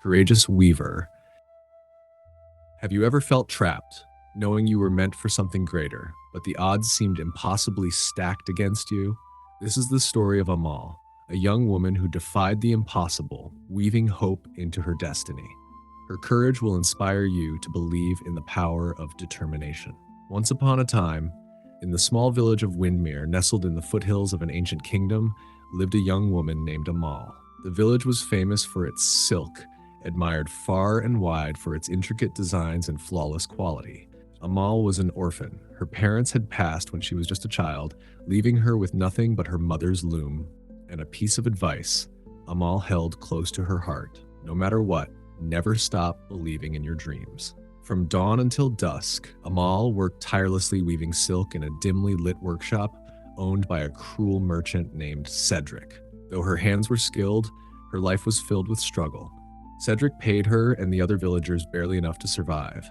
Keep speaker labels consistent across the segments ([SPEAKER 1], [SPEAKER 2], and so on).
[SPEAKER 1] Courageous weaver. Have you ever felt trapped, knowing you were meant for something greater, but the odds seemed impossibly stacked against you? This is the story of Amal, a young woman who defied the impossible, weaving hope into her destiny. Her courage will inspire you to believe in the power of determination. Once upon a time, in the small village of Windmere, nestled in the foothills of an ancient kingdom, lived a young woman named Amal. The village was famous for its silk, admired far and wide for its intricate designs and flawless quality. Amal was an orphan. Her parents had passed when she was just a child, leaving her with nothing but her mother's loom and a piece of advice Amal held close to her heart. No matter what, never stop believing in your dreams. From dawn until dusk, Amal worked tirelessly weaving silk in a dimly lit workshop owned by a cruel merchant named Cedric. Though her hands were skilled, her life was filled with struggle. Cedric paid her and the other villagers barely enough to survive.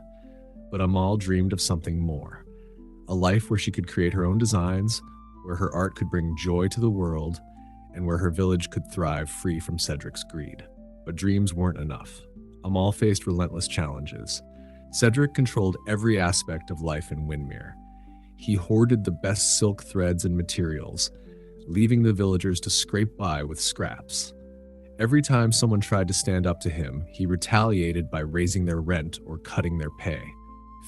[SPEAKER 1] But Amal dreamed of something more. A life where she could create her own designs, where her art could bring joy to the world, and where her village could thrive free from Cedric's greed. But dreams weren't enough. Amal faced relentless challenges. Cedric controlled every aspect of life in Windmere. He hoarded the best silk threads and materials, leaving the villagers to scrape by with scraps. Every time someone tried to stand up to him, he retaliated by raising their rent or cutting their pay.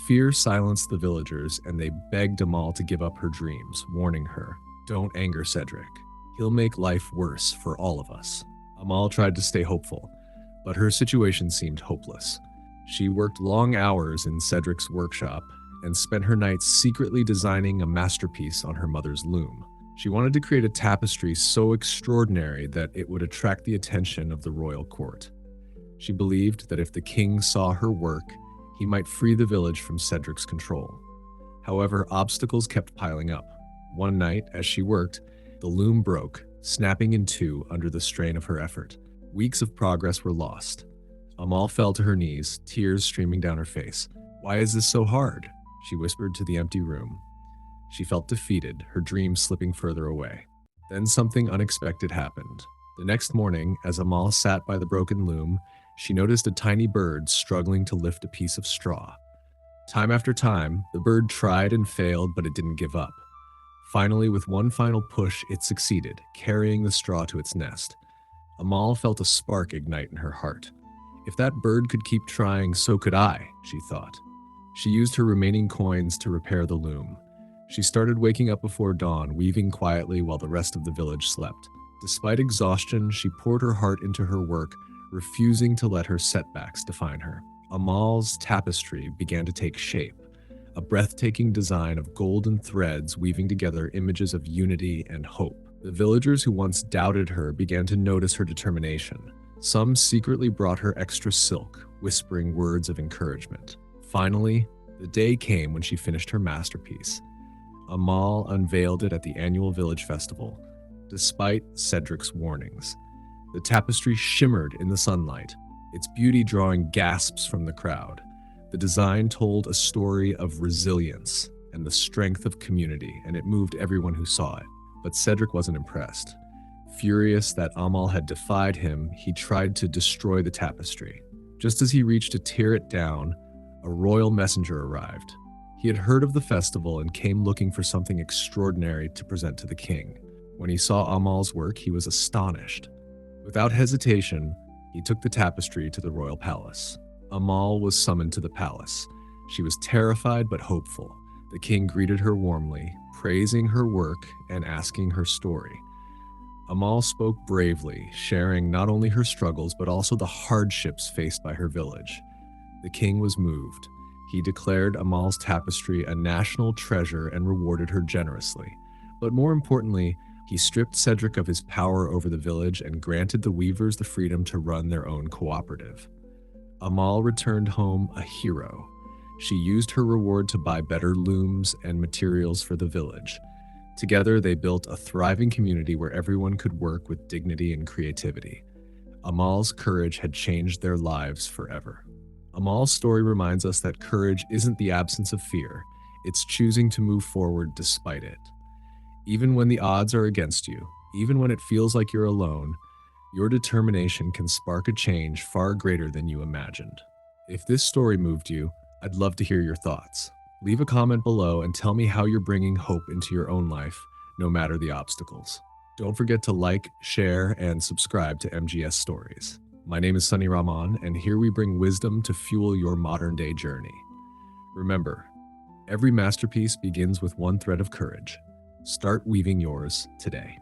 [SPEAKER 1] Fear silenced the villagers, and they begged Amal to give up her dreams, warning her, "Don't anger Cedric. He'll make life worse for all of us." Amal tried to stay hopeful, but her situation seemed hopeless. She worked long hours in Cedric's workshop and spent her nights secretly designing a masterpiece on her mother's loom. She wanted to create a tapestry so extraordinary that it would attract the attention of the royal court. She believed that if the king saw her work, he might free the village from Cedric's control. However, obstacles kept piling up. One night, as she worked, the loom broke, snapping in two under the strain of her effort. Weeks of progress were lost. Amal fell to her knees, tears streaming down her face. "Why is this so hard?" she whispered to the empty room. She felt defeated, her dreams slipping further away. Then something unexpected happened. The next morning, as Amal sat by the broken loom, she noticed a tiny bird struggling to lift a piece of straw. Time after time, the bird tried and failed, but it didn't give up. Finally, with one final push, it succeeded, carrying the straw to its nest. Amal felt a spark ignite in her heart. If that bird could keep trying, so could I, she thought. She used her remaining coins to repair the loom. She started waking up before dawn, weaving quietly while the rest of the village slept. Despite exhaustion, she poured her heart into her work, refusing to let her setbacks define her. Amal's tapestry began to take shape, a breathtaking design of golden threads weaving together images of unity and hope. The villagers who once doubted her began to notice her determination. Some secretly brought her extra silk, whispering words of encouragement. Finally, the day came when she finished her masterpiece. Amal unveiled it at the annual village festival, despite Cedric's warnings. The tapestry shimmered in the sunlight, its beauty drawing gasps from the crowd. The design told a story of resilience and the strength of community, and it moved everyone who saw it. But Cedric wasn't impressed. Furious that Amal had defied him, he tried to destroy the tapestry. Just as he reached to tear it down, a royal messenger arrived. He had heard of the festival and came looking for something extraordinary to present to the king. When he saw Amal's work, he was astonished. Without hesitation, he took the tapestry to the royal palace. Amal was summoned to the palace. She was terrified but hopeful. The king greeted her warmly, praising her work and asking her story. Amal spoke bravely, sharing not only her struggles but also the hardships faced by her village. The king was moved. He declared Amal's tapestry a national treasure and rewarded her generously. But more importantly, he stripped Cedric of his power over the village and granted the weavers the freedom to run their own cooperative. Amal returned home a hero. She used her reward to buy better looms and materials for the village. Together, they built a thriving community where everyone could work with dignity and creativity. Amal's courage had changed their lives forever. Amal's story reminds us that courage isn't the absence of fear, it's choosing to move forward despite it. Even when the odds are against you, even when it feels like you're alone, Your determination can spark a change far greater than you imagined. If this story moved you, I'd love to hear your thoughts. Leave a comment below and tell me how you're bringing hope into your own life, no matter the obstacles. Don't forget to like, share, and subscribe to MGS Stories. My name is Sunny Rahman, and here we bring wisdom to fuel your modern day journey. Remember, every masterpiece begins with one thread of courage. Start weaving yours today.